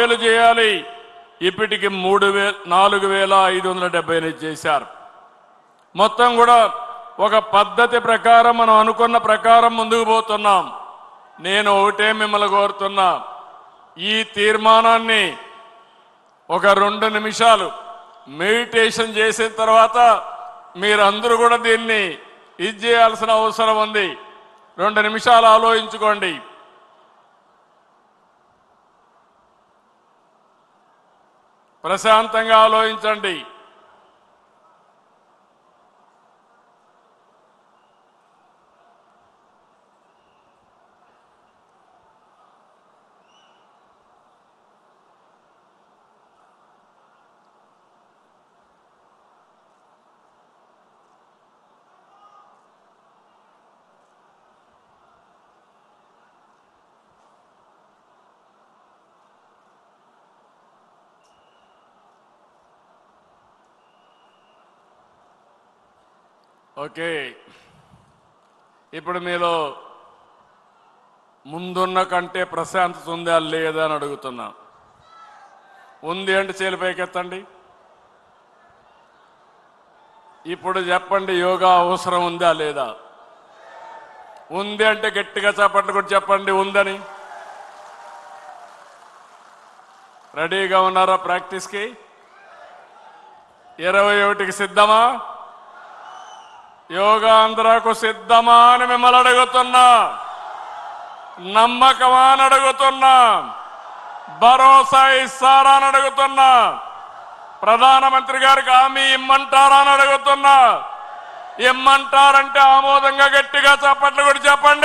6000 చేయాలి, ఇప్పటికి 4578 చేశారు. మొత్తం కూడా ఒక పద్ధతి ప్రకారం మనం అనుకున్న ప్రకారం ముందుకు పోతున్నాం. నేను ఒకటే మిమ్మల్ని కోరుతున్నా, ఈ తీర్మానాన్ని ఒక 2 నిమిషాలు మెడిటేషన్ చేసిన తర్వాత మీరందరూ కూడా దీన్ని ఇది చేయాల్సిన అవసరం ఉంది. 2 నిమిషాలు ఆలోచించుకోండి. ప్రశాంతంగా ఆలోచించండి. ఓకే, ఇప్పుడు మీలో ముందున్న కంటే ప్రశాంతత ఉందా లేదా అని అడుగుతున్నా. ఉంది అంటే చేతులు పైకెత్తండి. ఇప్పుడు చెప్పండి, యోగా అవసరం ఉందా లేదా? ఉంది అంటే గట్టిగా చప్పట్లు కూడా చెప్పండి ఉందని. రెడీగా ఉన్నారా ప్రాక్టీస్కి? 21కి సిద్ధమా? యోగా ఆంధ్రకు సిద్ధమా అని మిమ్మల్ని అడుగుతున్నా. నమ్మకమా అని అడుగుతున్నా. భరోసా ఇస్తారా అని అడుగుతున్నా. ప్రధానమంత్రి గారికి హామీ ఇమ్మంటారా అని అడుగుతున్నా. ఇమ్మంటారంటే ఆమోదంగా గట్టిగా చప్పట్లు కూడా చెప్పండి.